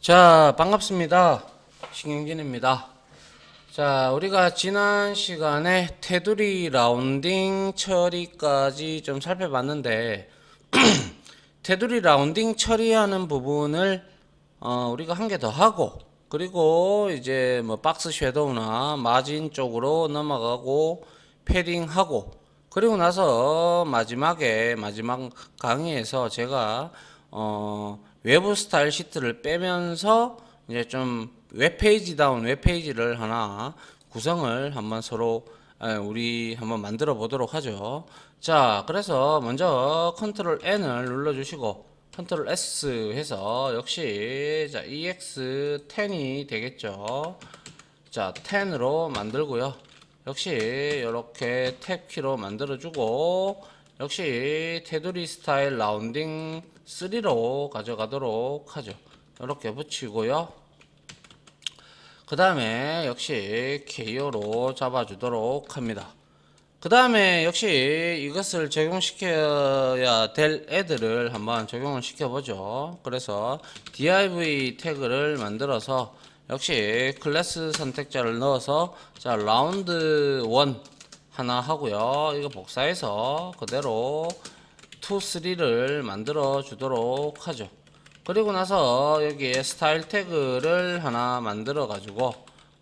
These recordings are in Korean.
자, 반갑습니다. 신경진입니다. 자, 우리가 지난 시간에 테두리 라운딩 처리까지 좀 살펴봤는데, 테두리 라운딩 처리하는 부분을 우리가 한 개 더 하고, 그리고 이제 뭐 박스 섀도우나 마진 쪽으로 넘어가고 패딩하고, 그리고 나서 마지막 강의에서 제가 외부 스타일 시트를 빼면서 이제 좀 웹페이지다운 웹페이지를 하나 구성을 한번 서로 우리 한번 만들어 보도록 하죠. 자, 그래서 먼저 컨트롤 N을 눌러 주시고 컨트롤 S 해서 역시 자 EX10이 되겠죠. 자, 10으로 만들고요. 역시 이렇게 탭 키로 만들어 주고, 역시 테두리 스타일 라운딩 3로 가져가도록 하죠. 이렇게 붙이고요. 그 다음에 역시 KO로 잡아주도록 합니다. 그 다음에 역시 이것을 적용시켜야 될 애들을 한번 적용을 시켜보죠. 그래서 div 태그를 만들어서 역시 클래스 선택자를 넣어서 자 라운드 1 하나 하고요. 이거 복사해서 그대로 2, 3를 만들어 주도록 하죠. 그리고 나서 여기에 스타일 태그를 하나 만들어 가지고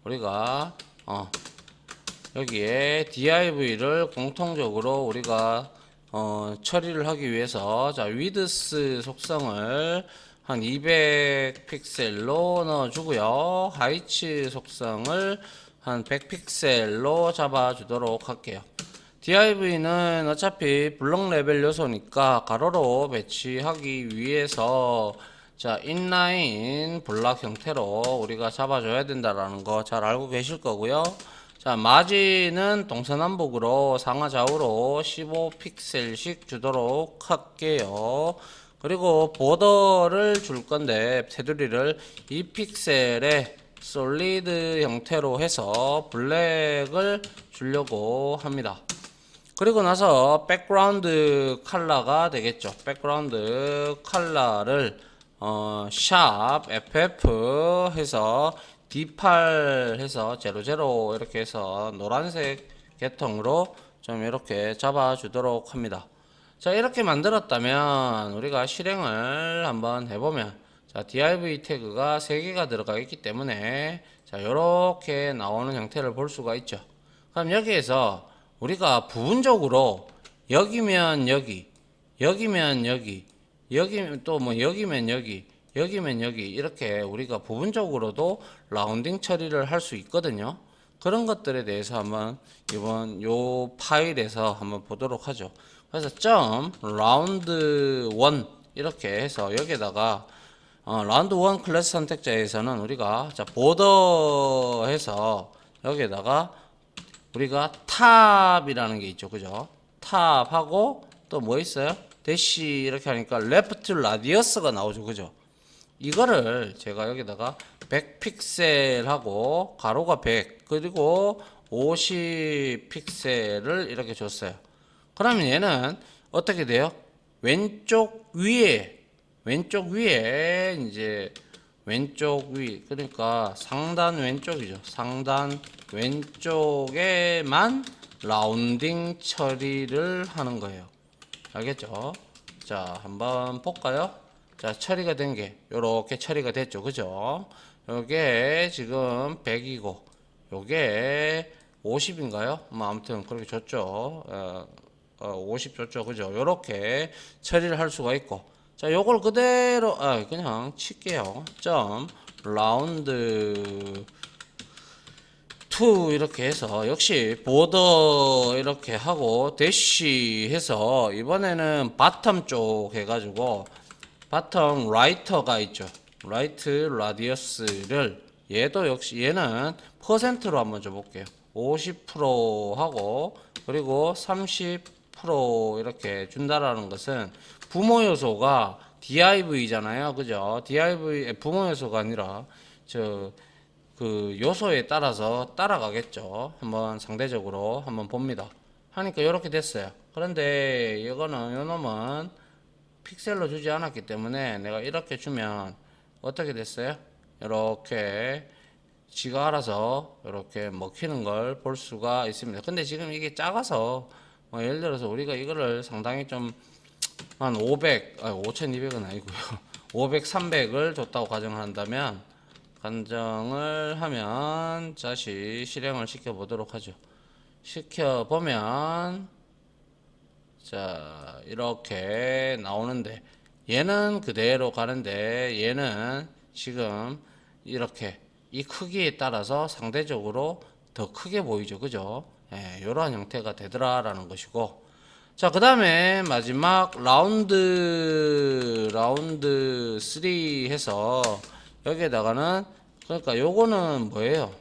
우리가 여기에 div를 공통적으로 우리가 처리를 하기 위해서 자 위드스 속성을 한 200픽셀로 넣어주고요. 하이츠 속성을 한 100픽셀로 잡아주도록 할게요. div는 어차피 블록 레벨 요소니까 가로로 배치하기 위해서 자 인라인 블락 형태로 우리가 잡아줘야 된다라는 거 잘 알고 계실 거고요. 자 마진은 동서남북으로 상하좌우로 15픽셀씩 주도록 할게요. 그리고 보더를 줄 건데 테두리를 2픽셀의 솔리드 형태로 해서 블랙을 주려고 합니다. 그리고 나서 백그라운드 컬러가 되겠죠. 백그라운드 컬러를 샵 FF 해서 D8 해서 00 이렇게 해서 노란색 계통으로 좀 이렇게 잡아 주도록 합니다. 자 이렇게 만들었다면 우리가 실행을 한번 해보면 자 div 태그가 3개가 들어가 있기 때문에 자 이렇게 나오는 형태를 볼 수가 있죠. 그럼 여기에서 우리가 부분적으로 여기면 여기, 여기면 여기, 여기 또 뭐 여기면 여기, 여기면 여기 이렇게 우리가 부분적으로도 라운딩 처리를 할 수 있거든요. 그런 것들에 대해서 한번 이번 요 파일에서 한번 보도록 하죠. 그래서 점 라운드 1 이렇게 해서 여기에다가 라운드 1 클래스 선택자에서는 우리가 자 보더 해서 여기에다가 우리가 탑이라는 게 있죠. 그죠? 탑하고 또 뭐 있어요? 대시 이렇게 하니까 레프트 라디어스가 나오죠. 그죠? 이거를 제가 여기다가 100픽셀 하고 가로가 100 그리고 50픽셀을 이렇게 줬어요. 그러면 얘는 어떻게 돼요? 왼쪽 위에 이제 왼쪽 위 그러니까 상단 왼쪽이죠. 상단 왼쪽에만 라운딩 처리를 하는 거예요. 알겠죠? 자 한번 볼까요? 자 처리가 된 게 요렇게 처리가 됐죠. 그죠? 요게 지금 100이고 요게 50인가요? 뭐 아무튼 그렇게 줬죠. 50 줬죠. 그죠? 요렇게 처리를 할 수가 있고 자 요걸 그대로 그냥 칠게요. 점 라운드 2 이렇게 해서 역시 보더 이렇게 하고 대시 해서 이번에는 바텀 쪽 해가지고 바텀 라이터가 있죠. 라이트 라디어스를 얘도 역시 얘는 퍼센트로 한번 줘볼게요. 50% 하고 그리고 30% 이렇게 준다라는 것은 부모 요소가 div잖아요. 그죠? div 부모 요소가 아니라 그 요소에 따라서 따라가겠죠. 한번 상대적으로 한번 봅니다. 하니까 이렇게 됐어요. 그런데 이거는 요 놈은 픽셀로 주지 않았기 때문에 내가 이렇게 주면 어떻게 됐어요? 이렇게 지가 알아서 이렇게 먹히는 걸 볼 수가 있습니다. 근데 지금 이게 작아서 예를 들어서 우리가 이거를 상당히 좀 한 500, 5200은 아니고요. 500, 300을 줬다고 가정을 하면 다시 실행을 시켜 보도록 하죠. 시켜 보면 자 이렇게 나오는데 얘는 그대로 가는데 얘는 지금 이렇게 이 크기에 따라서 상대적으로 더 크게 보이죠. 그죠? 예, 이러한 형태가 되더라라는 것이고, 자, 그 다음에 마지막 라운드 3 해서 여기에다가는 그러니까 요거는 뭐예요?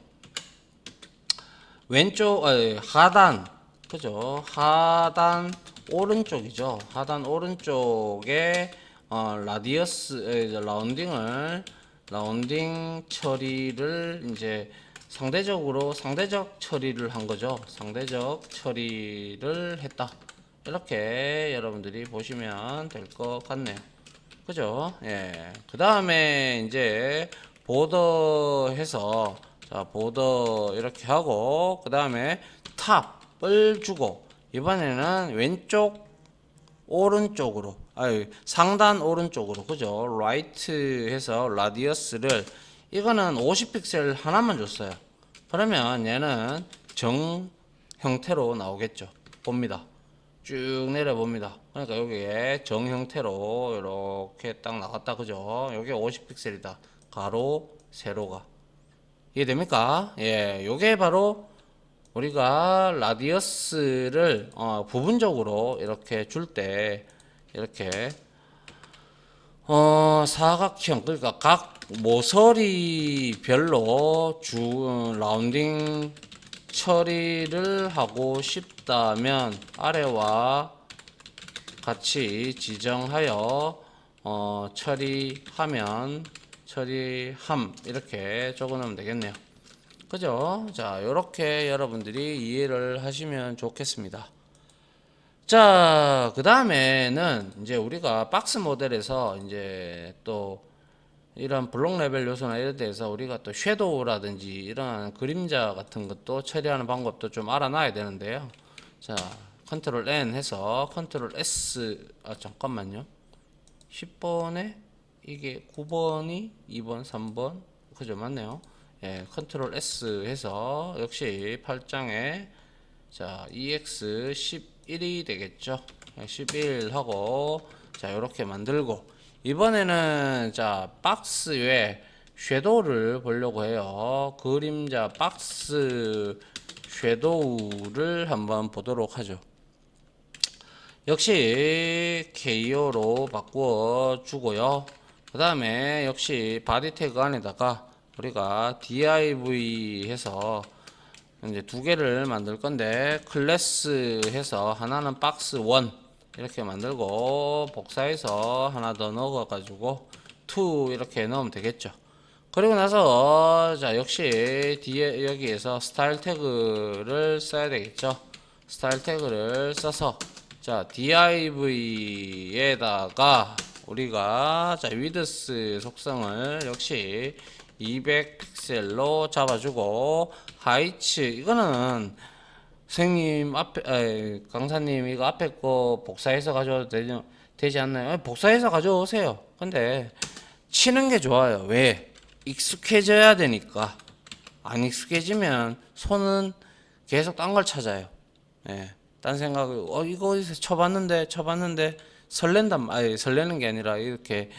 왼쪽 하단, 그죠? 하단 오른쪽이죠. 하단 오른쪽에 라디어스 라운딩 처리를 이제 상대적 처리를 한 거죠. 상대적 처리를 했다. 이렇게 여러분들이 보시면 될 것 같네요. 그죠? 예. 그 다음에 이제 보더 해서, 자, 보더 이렇게 하고, 그 다음에 탑을 주고, 이번에는 왼쪽 오른쪽으로, 상단 오른쪽으로, 그죠? 라이트 해서 라디어스를, 이거는 50픽셀 하나만 줬어요. 그러면 얘는 정 형태로 나오겠죠. 봅니다. 쭉 내려봅니다. 그러니까 여기에 정 형태로 이렇게 딱 나갔다. 그죠? 여기 50픽셀이다. 가로, 세로가. 이해됩니까? 예, 요게 바로 우리가 라디어스를 부분적으로 이렇게 줄 때 이렇게 사각형, 그러니까 각 모서리별로 라운딩 처리를 하고 싶다면 아래와 같이 지정하여 처리함 이렇게 적어 놓으면 되겠네요. 그죠? 자, 요렇게 여러분들이 이해를 하시면 좋겠습니다. 자, 그 다음에는 이제 우리가 박스 모델에서 이제 또 이런 블록 레벨 요소나 이런 데서 우리가 또 섀도우라든지 이런 그림자 같은 것도 처리하는 방법도 좀 알아놔야 되는데요. 자, 컨트롤 N 해서 컨트롤 S, 잠깐만요. 10번에 이게 9번이 2번, 3번, 그죠? 맞네요. 예, 컨트롤 S 해서 역시 8장에 자, EX 11이 되겠죠. 11 하고 자, 이렇게 만들고 이번에는 자, 박스 외 섀도우를 보려고 해요. 그림자 박스 섀도우를 한번 보도록 하죠. 역시 KO로 바꾸어 주고요. 그 다음에 역시 바디 태그 안에다가 우리가 div 해서 이제 두 개를 만들 건데 클래스 해서 하나는 박스 1 이렇게 만들고 복사해서 하나 더 넣어 가지고 2 이렇게 넣으면 되겠죠. 그리고 나서 자, 역시 뒤에 여기에서 스타일 태그를 써야 되겠죠. 스타일 태그를 써서 자, div에다가 우리가 자, 위드스 속성을 역시 200픽셀로 잡아주고 하이츠 이거는 선생님 앞에 강사님 이거 앞에 거 복사해서 가져와도 되지 않나요? 복사해서 가져오세요. 근데 치는 게 좋아요. 왜? 익숙해져야 되니까. 안 익숙해지면 손은 계속 딴 걸 찾아요. 예. 딴 생각을 이거 어디서 쳐봤는데 설레는 게 아니라 이렇게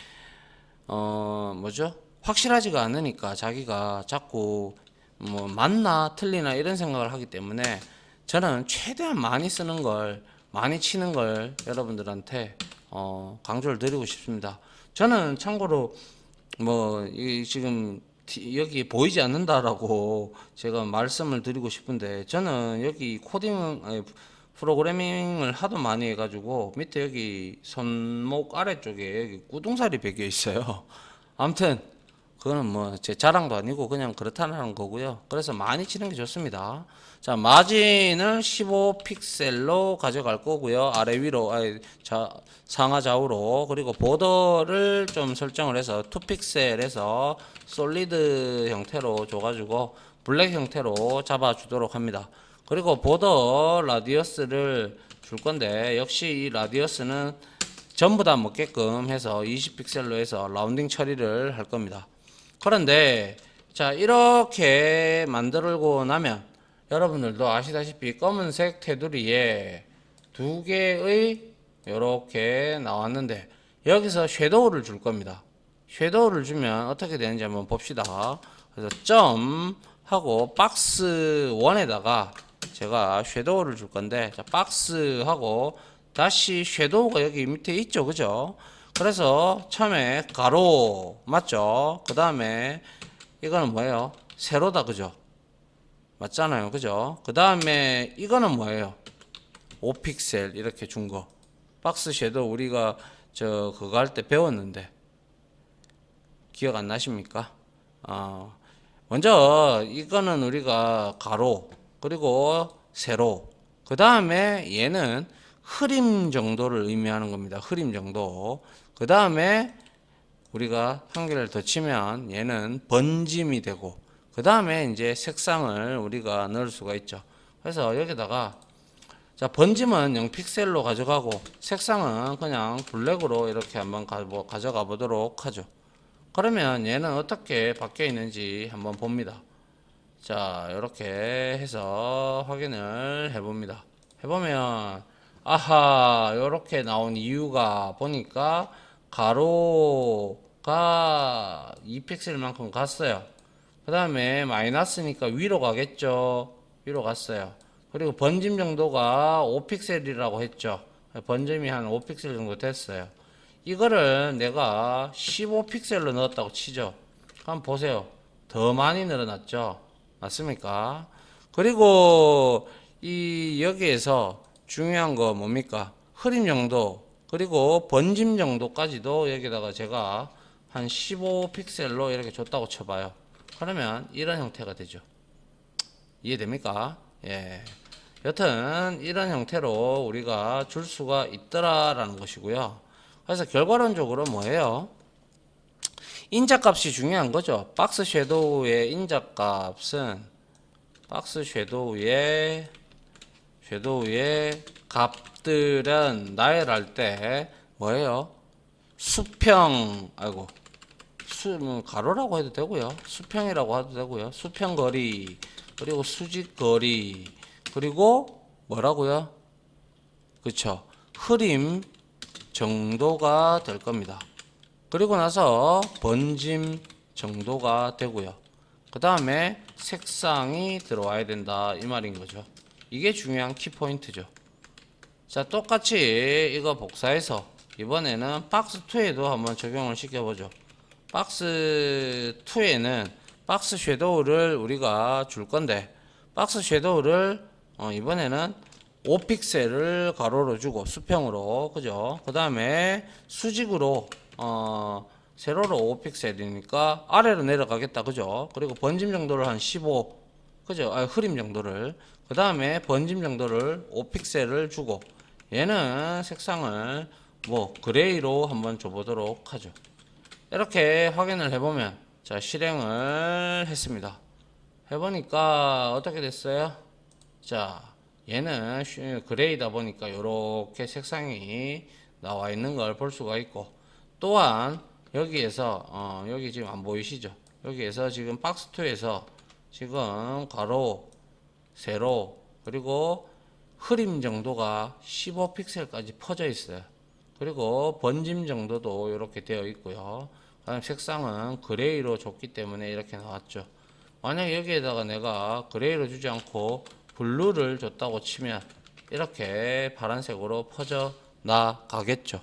뭐죠? 확실하지가 않으니까 자기가 자꾸 뭐 맞나 틀리나 이런 생각을 하기 때문에 저는 최대한 많이 쓰는 걸 많이 치는 걸 여러분들한테 강조를 드리고 싶습니다. 저는 참고로 뭐 지금 여기 보이지 않는다라고 제가 말씀을 드리고 싶은데 저는 여기 프로그래밍을 하도 많이 해가지고 밑에 여기 손목 아래쪽에 여기 구동살이 베겨 있어요. 아무튼 그거는 뭐 제 자랑도 아니고 그냥 그렇다는 거고요. 그래서 많이 치는 게 좋습니다. 자, 마진을 15픽셀로 가져갈 거고요. 아래 위로, 상하 좌우로. 그리고 보더를 좀 설정을 해서 2픽셀에서 솔리드 형태로 줘가지고 블랙 형태로 잡아주도록 합니다. 그리고 보더 라디어스를 줄 건데, 역시 이 라디어스는 전부 다 먹게끔 해서 20픽셀로 해서 라운딩 처리를 할 겁니다. 그런데 자, 이렇게 만들고 나면 여러분들도 아시다시피 검은색 테두리에 두 개의 이렇게 나왔는데 여기서 섀도우를 줄 겁니다. 섀도우를 주면 어떻게 되는지 한번 봅시다. 그래서 점 하고 박스 1에다가 제가 섀도우를 줄 건데, 자, 박스 하고 다시 섀도우가 여기 밑에 있죠, 그죠? 그래서 처음에 가로 맞죠? 그 다음에 이거는 뭐예요? 세로다, 그죠? 맞잖아요, 그죠? 그 다음에 이거는 뭐예요? 5픽셀 이렇게 준 거. 박스 섀도우 우리가 그거 할 때 배웠는데 기억 안 나십니까? 먼저 이거는 우리가 가로, 그리고 세로, 그 다음에 얘는 흐림 정도를 의미하는 겁니다. 흐림 정도. 그 다음에 우리가 한 개를 더 치면 얘는 번짐이 되고, 그 다음에 이제 색상을 우리가 넣을 수가 있죠. 그래서 여기다가 자, 번짐은 0픽셀로 가져가고 색상은 그냥 블랙으로 이렇게 한번 가져가 보도록 하죠. 그러면 얘는 어떻게 바뀌어 있는지 한번 봅니다. 자, 이렇게 해서 확인을 해봅니다. 해보면 아하, 이렇게 나온 이유가 보니까 가로가 2픽셀만큼 갔어요. 그 다음에 마이너스니까 위로 가겠죠. 위로 갔어요. 그리고 번짐 정도가 5픽셀이라고 했죠. 번짐이 한 5픽셀 정도 됐어요. 이거를 내가 15픽셀로 넣었다고 치죠. 한번 보세요. 더 많이 늘어났죠. 맞습니까? 그리고 여기에서 중요한 거 뭡니까? 흐림 정도, 그리고 번짐 정도까지도 여기다가 제가 한 15픽셀로 이렇게 줬다고 쳐봐요. 그러면 이런 형태가 되죠. 이해됩니까? 예. 여튼 이런 형태로 우리가 줄 수가 있더라라는 것이고요. 그래서 결과론적으로 뭐예요? 인자값이 중요한 거죠. 박스 섀도우의 인자값은 박스 섀도우의 값들은 나열할 때 뭐예요? 수평, 가로라고 해도 되고요. 수평이라고 해도 되고요. 수평 거리, 그리고 수직 거리, 그리고 뭐라고요? 그쵸? 흐림 정도가 될 겁니다. 그리고 나서 번짐 정도가 되고요. 그 다음에 색상이 들어와야 된다, 이 말인 거죠. 이게 중요한 키포인트죠. 자, 똑같이 이거 복사해서 이번에는 박스 2에도 한번 적용을 시켜보죠. 박스 2에는 박스 섀도우를 우리가 줄 건데, 박스 섀도우를 이번에는 5픽셀을 가로로 주고 수평으로, 그죠? 그 다음에 수직으로 세로로 5픽셀이니까 아래로 내려가겠다, 그죠? 그리고 번짐 정도를 한 15, 그죠? 흐림 정도를, 그 다음에 번짐 정도를 5픽셀을 주고, 얘는 색상을 뭐 그레이로 한번 줘보도록 하죠. 이렇게 확인을 해보면, 자, 실행을 했습니다. 해보니까 어떻게 됐어요? 자, 얘는 그레이다 보니까 이렇게 색상이 나와 있는 걸 볼 수가 있고, 또한 여기에서 여기 지금 안 보이시죠? 여기에서 지금 박스2에서 지금 가로, 세로, 그리고 흐림 정도가 15픽셀까지 퍼져 있어요. 그리고 번짐 정도도 이렇게 되어 있고요. 그다음 색상은 그레이로 줬기 때문에 이렇게 나왔죠. 만약 여기에다가 내가 그레이로 주지 않고 블루를 줬다고 치면 이렇게 파란색으로 퍼져 나가겠죠.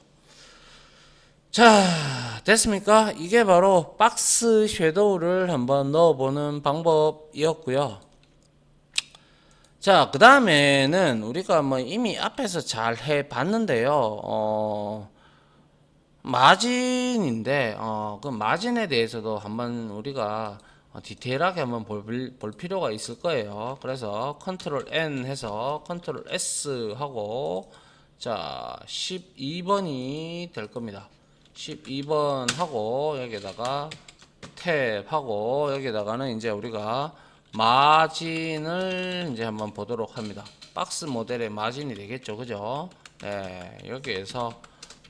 자, 됐습니까? 이게 바로 박스 섀도우를 한번 넣어보는 방법이었고요. 자, 그 다음에는 우리가 뭐 이미 앞에서 잘 해봤는데요. 마진인데 그 마진에 대해서도 한번 우리가 디테일하게 한번 볼 필요가 있을 거예요. 그래서 컨트롤 N 해서 컨트롤 S 하고 자 12번이 될 겁니다. 12번 하고 여기다가 탭 하고 여기다가는 이제 우리가 마진을 이제 한번 보도록 합니다. 박스 모델의 마진이 되겠죠, 그죠? 네, 여기에서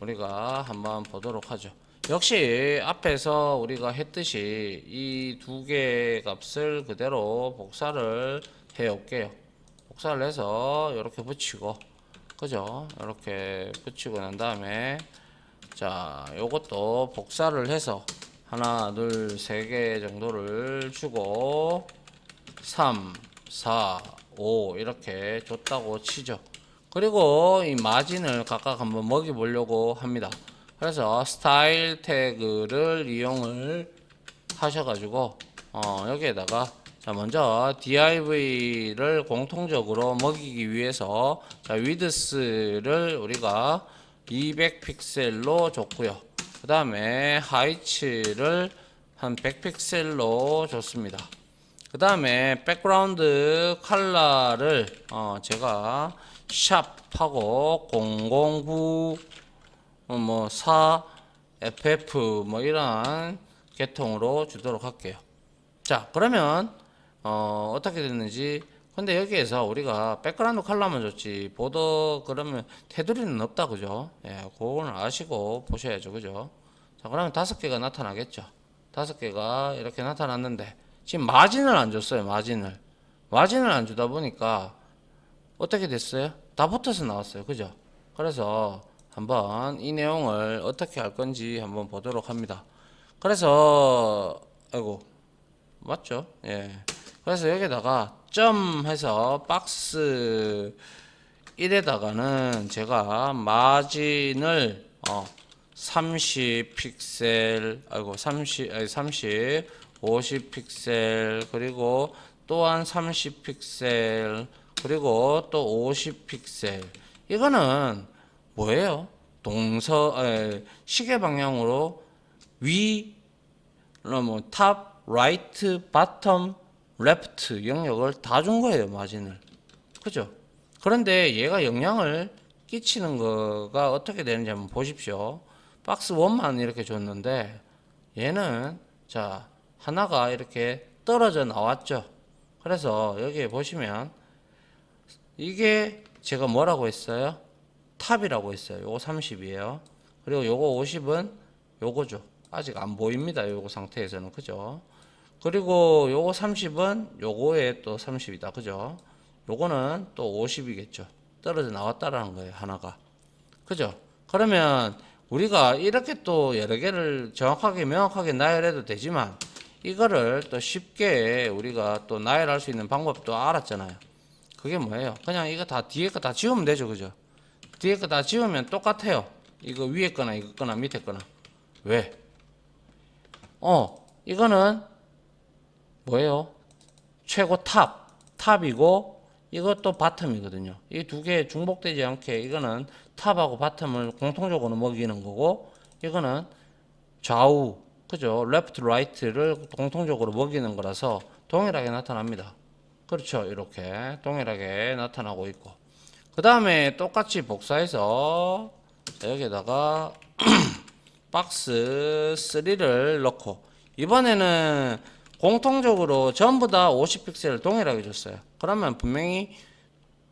우리가 한번 보도록 하죠. 역시 앞에서 우리가 했듯이 이 두 개 값을 그대로 복사를 해 올게요. 복사를 해서 이렇게 붙이고, 그죠? 이렇게 붙이고 난 다음에 자, 요것도 복사를 해서 하나, 둘, 세 개 정도를 주고 3, 4, 5 이렇게 줬다고 치죠. 그리고 이 마진을 각각 한번 먹여 보려고 합니다. 그래서 스타일 태그를 이용을 하셔가지고 여기에다가 자 먼저 div를 공통적으로 먹이기 위해서 자 width를 우리가 200픽셀로 줬고요. 그 다음에 하이츠를 한 100픽셀로 줬습니다. 그 다음에 백그라운드 컬러를 제가 샵하고 009 뭐 4 FF 뭐 이런 계통으로 주도록 할게요. 자 그러면 어떻게 됐는지 근데 여기에서 우리가 백그라운드 컬러만 줬지 보더 그러면 테두리는 없다 그죠? 예, 그거는 아시고 보셔야죠 그죠? 자 그러면 5개가 나타나겠죠. 5개가 이렇게 나타났는데 지금 마진을 안 줬어요. 마진을 안 주다 보니까 어떻게 됐어요? 다 붙어서 나왔어요. 그죠? 그래서 한번 이 내용을 어떻게 할 건지 한번 보도록 합니다. 그래서 아이고 맞죠? 예. 그래서 여기다가 점 해서 박스 1에다가는 제가 마진을 30 픽셀 아이고 30 50 픽셀 그리고 또한 30 픽셀 그리고 또 50 픽셀 이거는 뭐예요? 시계 방향으로 위, 뭐 탑, 라이트, 바텀, 레프트 영역을 다 준 거예요 마진을. 그죠? 그런데 얘가 영향을 끼치는 거가 어떻게 되는지 한번 보십시오. 박스 1만 이렇게 줬는데 얘는 자 하나가 이렇게 떨어져 나왔죠. 그래서 여기에 보시면 이게 제가 뭐라고 했어요? 탑이라고 했어요. 요거 30이에요. 그리고 요거 50은 요거죠. 아직 안 보입니다. 요거 상태에서는. 그죠? 그리고 요거 30은 요거에 또 30이다. 그죠? 요거는 또 50이겠죠. 떨어져 나왔다라는 거예요. 하나가. 그죠? 그러면 우리가 이렇게 또 여러 개를 정확하게 명확하게 나열해도 되지만 이거를 또 쉽게 우리가 또 나열할 수 있는 방법도 알았잖아요. 그게 뭐예요? 그냥 이거 다 뒤에 거 다 지우면 되죠. 그죠? 뒤에 거 다 지우면 똑같아요. 이거 위에 거나 이거 거나 밑에 거나. 왜? 이거는 뭐예요? 최고 탑이고 이것도 바텀이거든요. 이 두 개 중복되지 않게 이거는 탑하고 바텀을 공통적으로 먹이는 거고 이거는 좌우 그죠? 레프트 라이트를 공통적으로 먹이는 거라서 동일하게 나타납니다. 그렇죠? 이렇게 동일하게 나타나고 있고 그 다음에 똑같이 복사해서 여기에다가 박스 3를 넣고 이번에는 공통적으로 전부 다 50픽셀을 동일하게 줬어요. 그러면 분명히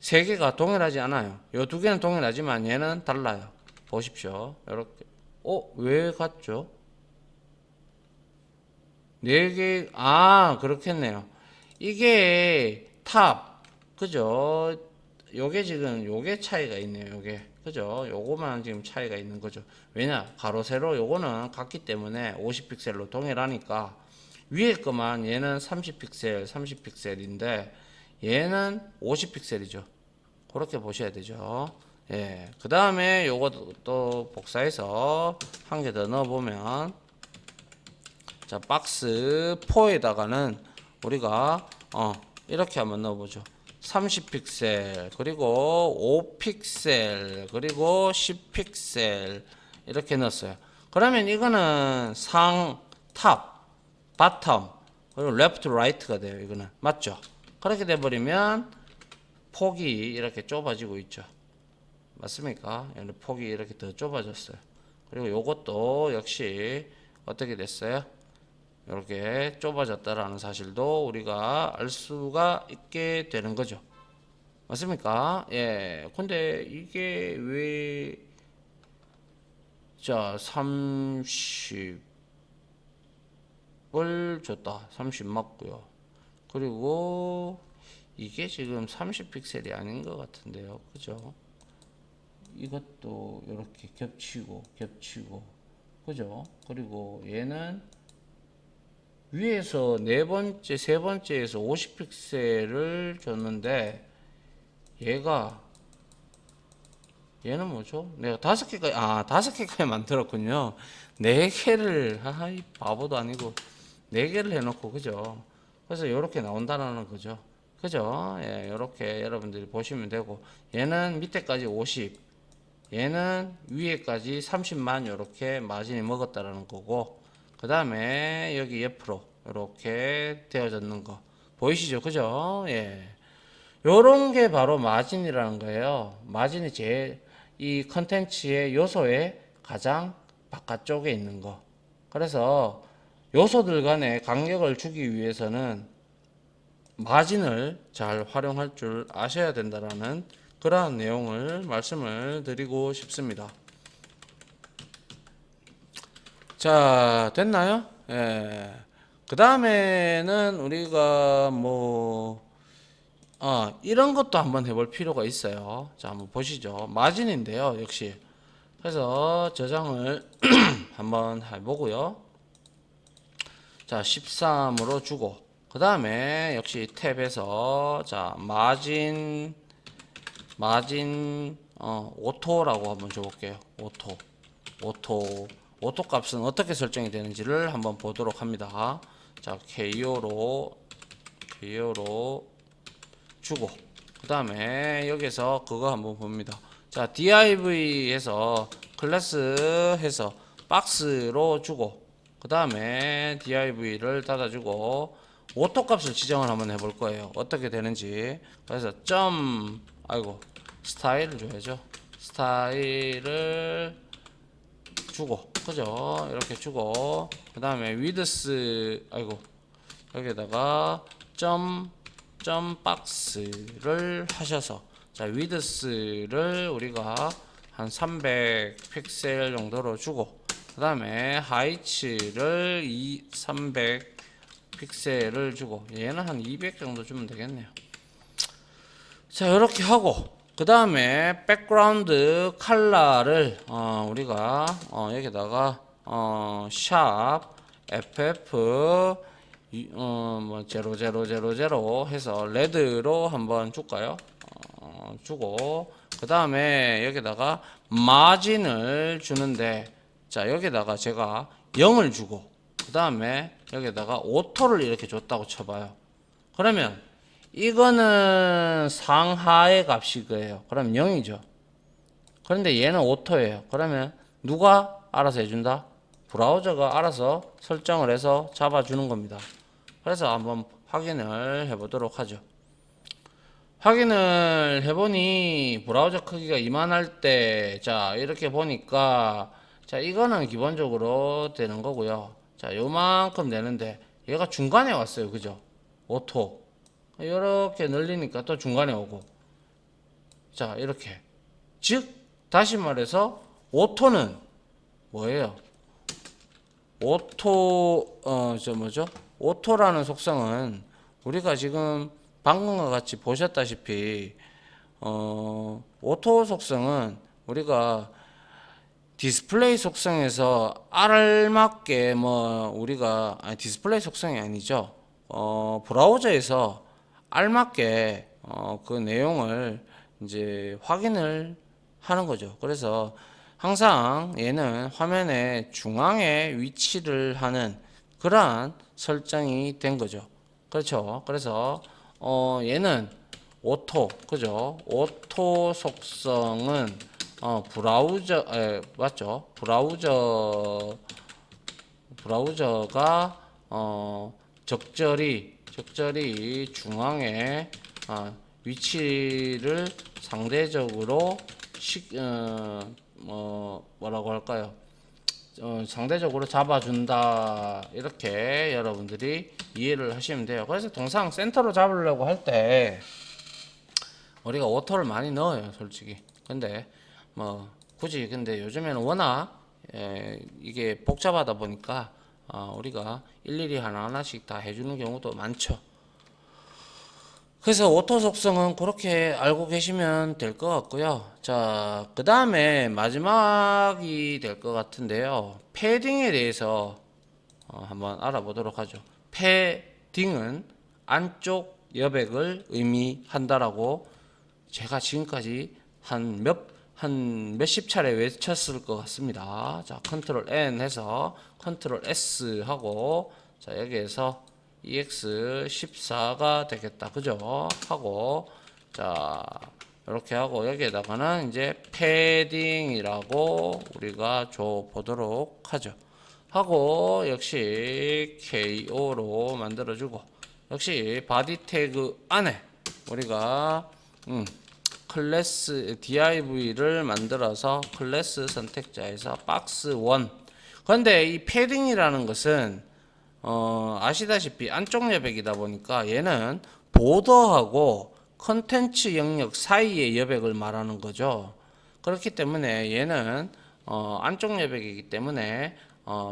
3개가 동일하지 않아요. 이 두 개는 동일하지만 얘는 달라요. 보십시오. 이렇게 왜 같죠? 4개 그렇겠네요. 이게 탑 그죠? 요게 지금 요게 차이가 있네요. 요게 그죠? 요거만 지금 차이가 있는 거죠. 왜냐? 가로 세로 요거는 같기 때문에 50픽셀로 동일하니까 위에 거만 얘는 30픽셀인데 얘는 50픽셀이죠. 그렇게 보셔야 되죠. 예. 그 다음에 요거 또 복사해서 한 개 더 넣어보면 자 박스 4에다가는 우리가 이렇게 한번 넣어보죠. 30픽셀 그리고 5픽셀 그리고 10픽셀 이렇게 넣었어요. 그러면 이거는 상, 탑, 바텀, 그리고 레프트, 라이트가 돼요. 이거는 맞죠? 그렇게 돼 버리면 폭이 이렇게 좁아지고 있죠. 맞습니까? 폭이 이렇게 더 좁아졌어요. 그리고 요것도 역시 어떻게 됐어요? 이렇게 좁아졌다라는 사실도 우리가 알 수가 있게 되는 거죠. 맞습니까? 예. 근데 이게 왜, 자, 30을 줬다. 30 맞고요. 그리고 이게 지금 30 픽셀이 아닌 것 같은데요. 그죠? 이것도 이렇게 겹치고, 그죠? 그리고 얘는 위에서 네 번째, 세 번째에서 50 픽셀을 줬는데 얘는 뭐죠? 내가 다섯 개까지 만들었군요. 네 개를, 이 바보도 아니고, 네 개를 해놓고, 그죠? 그래서 이렇게 나온다는 거죠. 그죠? 예, 이렇게 여러분들이 보시면 되고, 얘는 밑에까지 50, 얘는 위에까지 30만 이렇게 마진이 먹었다라는 거고, 그 다음에 여기 옆으로 이렇게 되어졌는 거 보이시죠? 그죠? 예. 요런 게 바로 마진이라는 거예요. 마진이 이 컨텐츠의 요소의 가장 바깥쪽에 있는 거. 그래서 요소들 간의 간격을 주기 위해서는 마진을 잘 활용할 줄 아셔야 된다라는 그러한 내용을 말씀을 드리고 싶습니다. 자, 됐나요? 예. 그 다음에는 우리가 이런 것도 한번 해볼 필요가 있어요. 자, 한번 보시죠. 마진인데요, 역시. 그래서 저장을 한번 해보고요. 자, 13으로 주고, 그 다음에 역시 탭에서, 자, 마진, 오토라고 한번 줘볼게요. 오토 값은 어떻게 설정이 되는지를 한번 보도록 합니다. 자, KO로 주고, 그 다음에 여기서 그거 한번 봅니다. 자, div에서 클래스 해서 박스로 주고, 그 다음에 div를 닫아주고, 오토 값을 지정을 한번 해볼 거예요. 어떻게 되는지. 그래서 스타일을 줘야죠. 스타일을 주고, 그죠? 이렇게 주고, 그 다음에 위드스, 여기다가 점 박스를 하셔서, 자, 위드스를 우리가 한 300 픽셀 정도로 주고, 그 다음에 하이츠를 300 픽셀을 주고, 얘는 한 200 정도 주면 되겠네요. 자, 이렇게 하고, 그 다음에 백그라운드 컬러를 우리가 여기다가 샵 ff 0000 해서 레드로 한번 줄까요? 주고, 그 다음에 여기다가 마진을 주는데, 자, 여기다가 제가 0을 주고, 그 다음에 여기다가 오토를 이렇게 줬다고 쳐봐요. 그러면 이거는 상하의 값이 거예요. 그럼 0이죠. 그런데 얘는 오토예요. 그러면 누가 알아서 해준다? 브라우저가 알아서 설정을 해서 잡아주는 겁니다. 그래서 한번 확인을 해보도록 하죠. 확인을 해보니 브라우저 크기가 이만할 때, 자, 이렇게 보니까, 자, 이거는 기본적으로 되는 거고요. 자, 요만큼 되는데 얘가 중간에 왔어요. 그죠? 오토 이렇게 늘리니까 또 중간에 오고, 자, 이렇게. 즉 다시 말해서 오토는 뭐예요? 오토라는 속성은 우리가 지금 방금과 같이 보셨다시피 오토 속성은 우리가 디스플레이 속성에서 알맞게 디스플레이 속성이 아니죠. 브라우저에서 알맞게 그 내용을 이제 확인을 하는 거죠. 그래서 항상 얘는 화면의 중앙에 위치를 하는 그러한 설정이 된 거죠. 그렇죠. 그래서 얘는 오토, 그죠? 오토 속성은 브라우저, 맞죠? 브라우저가 적절히 중앙에 위치를 상대적으로 뭐라고 할까요? 상대적으로 잡아준다, 이렇게 여러분들이 이해를 하시면 돼요. 그래서 통상 센터로 잡으려고 할 때 우리가 오토를 많이 넣어요, 솔직히. 근데 뭐 굳이, 근데 요즘에는 워낙 이게 복잡하다 보니까 우리가 일일이 하나하나씩 다 해주는 경우도 많죠. 그래서 오토 속성은 그렇게 알고 계시면 될 것 같고요. 자, 그 다음에 마지막이 될 것 같은데요. 패딩에 대해서 한번 알아보도록 하죠. 패딩은 안쪽 여백을 의미한다라고 제가 지금까지 한 몇십 차례 외쳤을 것 같습니다. 자, 컨트롤 N 해서 컨트롤 S 하고, 자, 여기에서 EX14가 되겠다. 그죠? 하고, 자, 이렇게 하고, 여기에다가는 이제 패딩이라고 우리가 줘 보도록 하죠. 하고, 역시 KO로 만들어주고, 역시 바디 태그 안에 우리가 클래스 div를 만들어서 클래스 선택자에서 박스 1. 그런데 이 패딩이라는 것은 아시다시피 안쪽 여백이다 보니까 얘는 보더하고 컨텐츠 영역 사이의 여백을 말하는 거죠. 그렇기 때문에 얘는 안쪽 여백이기 때문에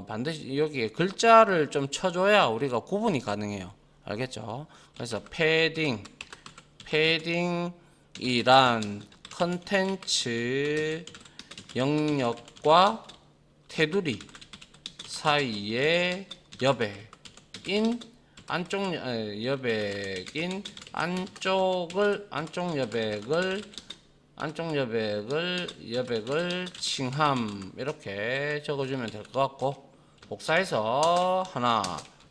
반드시 여기에 글자를 좀 쳐줘야 우리가 구분이 가능해요. 알겠죠? 그래서 패딩이란 컨텐츠 영역과 테두리 사이의 여백인 안쪽 여백인 여백을 칭함, 이렇게 적어주면 될 것 같고, 복사해서 하나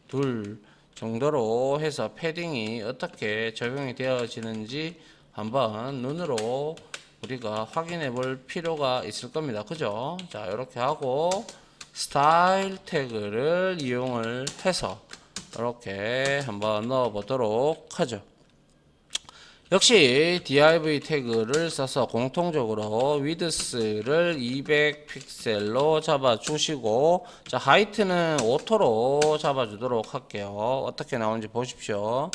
둘 정도로 해서 패딩이 어떻게 적용이 되어지는지 한번 눈으로 우리가 확인해 볼 필요가 있을 겁니다. 그죠? 자, 이렇게 하고 스타일 태그를 이용을 해서 이렇게 한번 넣어 보도록 하죠. 역시 div 태그를 써서 공통적으로 위드스를 200 픽셀로 잡아 주시고, 자, 하이트는 오토로 잡아 주도록 할게요. 어떻게 나오는지 보십시오.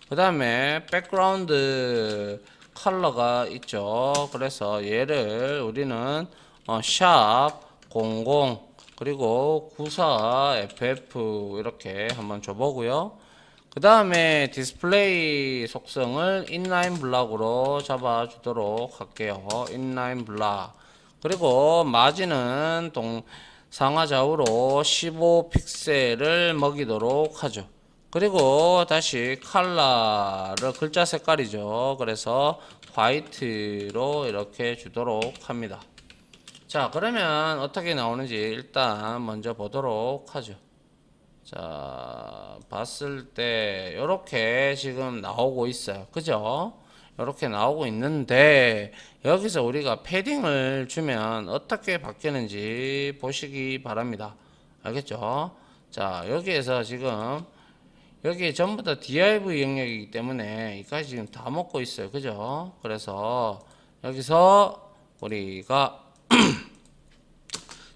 그 다음에 백그라운드 컬러가 있죠. 그래서 얘를 우리는 샵 00 그리고 94 FF 이렇게 한번 줘보고요. 그 다음에 디스플레이 속성을 인라인 블락으로 잡아 주도록 할게요. 인라인 블락. 그리고 마진은 상하 좌우로 15 픽셀을 먹이도록 하죠. 그리고 다시 컬러를 글자 색깔이죠. 그래서 화이트로 이렇게 주도록 합니다. 자, 그러면 어떻게 나오는지 일단 먼저 보도록 하죠. 자, 봤을 때 이렇게 지금 나오고 있어요. 그죠? 이렇게 나오고 있는데 여기서 우리가 패딩을 주면 어떻게 바뀌는지 보시기 바랍니다. 알겠죠? 자, 여기에서 지금 여기 전부 다 div 영역이기 때문에 이까지 지금 다 먹고 있어요. 그죠? 그래서 여기서 우리가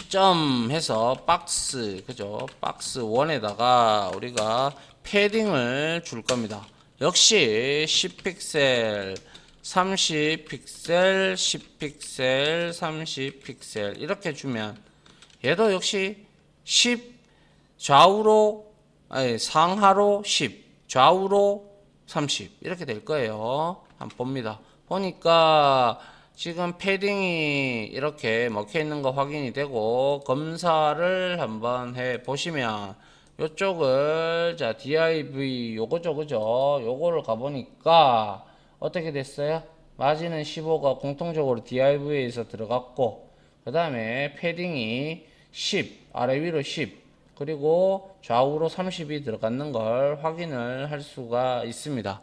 점 해서 박스, 그죠? 박스 1에다가 우리가 패딩을 줄 겁니다. 역시 10픽셀, 30픽셀, 10픽셀, 30픽셀 이렇게 주면 얘도 역시 10 좌우로, 아니 상하로 10 좌우로 30 이렇게 될 거예요. 한번 봅니다. 보니까 지금 패딩이 이렇게 먹혀 있는 거 확인이 되고, 검사를 한번 해 보시면 요쪽을, 자, div 요거죠, 그죠? 요거를 가보니까 어떻게 됐어요? 마진은 15가 공통적으로 div에서 들어갔고, 그 다음에 패딩이 10 아래 위로 10 그리고 좌우로 30이 들어갔는 걸 확인을 할 수가 있습니다.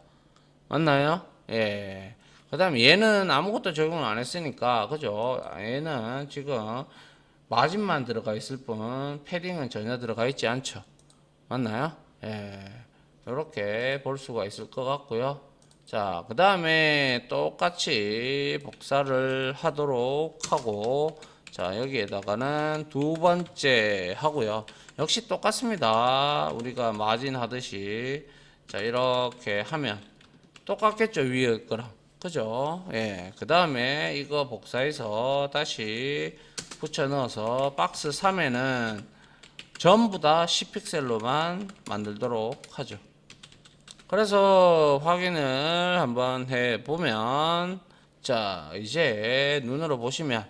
맞나요? 예. 그 다음에 얘는 아무것도 적용을 안 했으니까, 그죠? 얘는 지금 마진만 들어가 있을 뿐, 패딩은 전혀 들어가 있지 않죠. 맞나요? 예. 이렇게 볼 수가 있을 것 같고요. 자, 그 다음에 똑같이 복사를 하도록 하고, 자, 여기에다가는 두 번째 하고요. 역시 똑같습니다. 우리가 마진 하듯이. 자, 이렇게 하면 똑같겠죠, 위에 거랑. 그죠? 예. 그 다음에 이거 복사해서 다시 붙여 넣어서 박스 3에는 전부 다 10픽셀로만 만들도록 하죠. 그래서 확인을 한번 해 보면, 자, 이제 눈으로 보시면,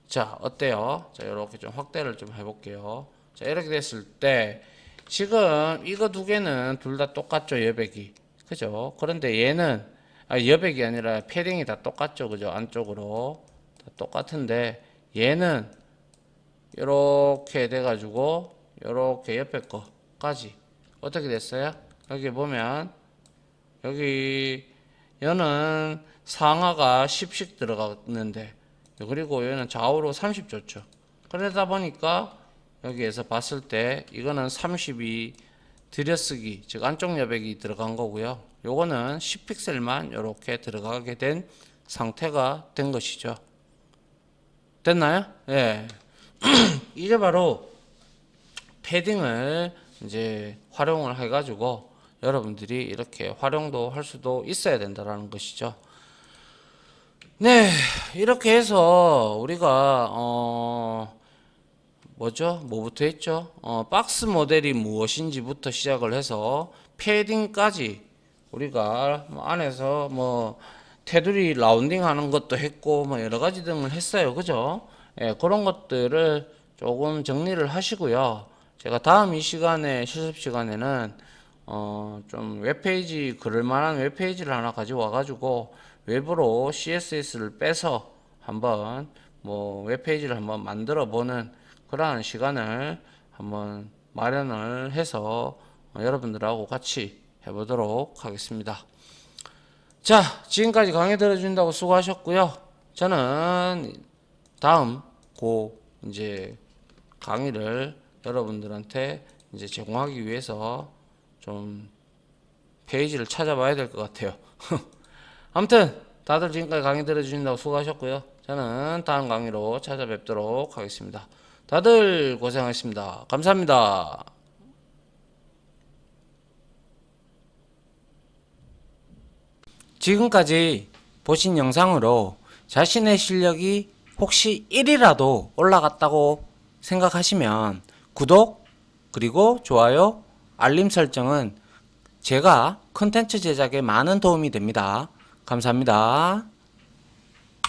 자, 어때요? 자, 이렇게 좀 확대를 좀 해볼게요. 자, 이렇게 됐을 때, 지금 이거 두 개는 둘 다 똑같죠, 여백이. 그죠? 그런데 얘는, 여백이 아니라 패딩이 다 똑같죠, 그죠? 안쪽으로. 다 똑같은데, 얘는 이렇게 돼가지고, 이렇게 옆에 거까지. 어떻게 됐어요? 여기 보면, 여기 얘는 상하가 10씩 들어갔는데, 그리고 얘는 좌우로 30 줬죠. 그러다 보니까 여기에서 봤을 때 이거는 30이 들여쓰기, 즉 안쪽 여백이 들어간 거고요. 요거는 10픽셀만 이렇게 들어가게 된 상태가 된 것이죠. 됐나요? 예. 이게 바로 패딩을 이제 활용을 해가지고 여러분들이 이렇게 활용도 할 수도 있어야 된다라는 것이죠. 네, 이렇게 해서 우리가 뭐죠? 뭐부터 했죠? 박스 모델이 무엇인지부터 시작을 해서 패딩까지 우리가 안에서 뭐 테두리 라운딩 하는 것도 했고 뭐 여러 가지 등을 했어요. 그죠? 예, 그런 것들을 조금 정리를 하시고요. 제가 다음 이 시간에 실습 시간에는 좀 웹페이지 그럴 만한 웹페이지를 하나 가지고 와가지고 외부로 CSS를 빼서 한번 뭐 웹페이지를 한번 만들어 보는 그러한 시간을 한번 마련을 해서 여러분들하고 같이 해보도록 하겠습니다. 자, 지금까지 강의 들어준다고 수고하셨고요. 저는 다음 이제 강의를 여러분들한테 이제 제공하기 위해서 좀 페이지를 찾아봐야 될 것 같아요. 아무튼 다들 지금까지 강의 들어주신다고 수고하셨고요. 저는 다음 강의로 찾아뵙도록 하겠습니다. 다들 고생하셨습니다. 감사합니다. 지금까지 보신 영상으로 자신의 실력이 혹시 1이라도 올라갔다고 생각하시면 구독 그리고 좋아요 알림 설정은 제가 컨텐츠 제작에 많은 도움이 됩니다. 감사합니다.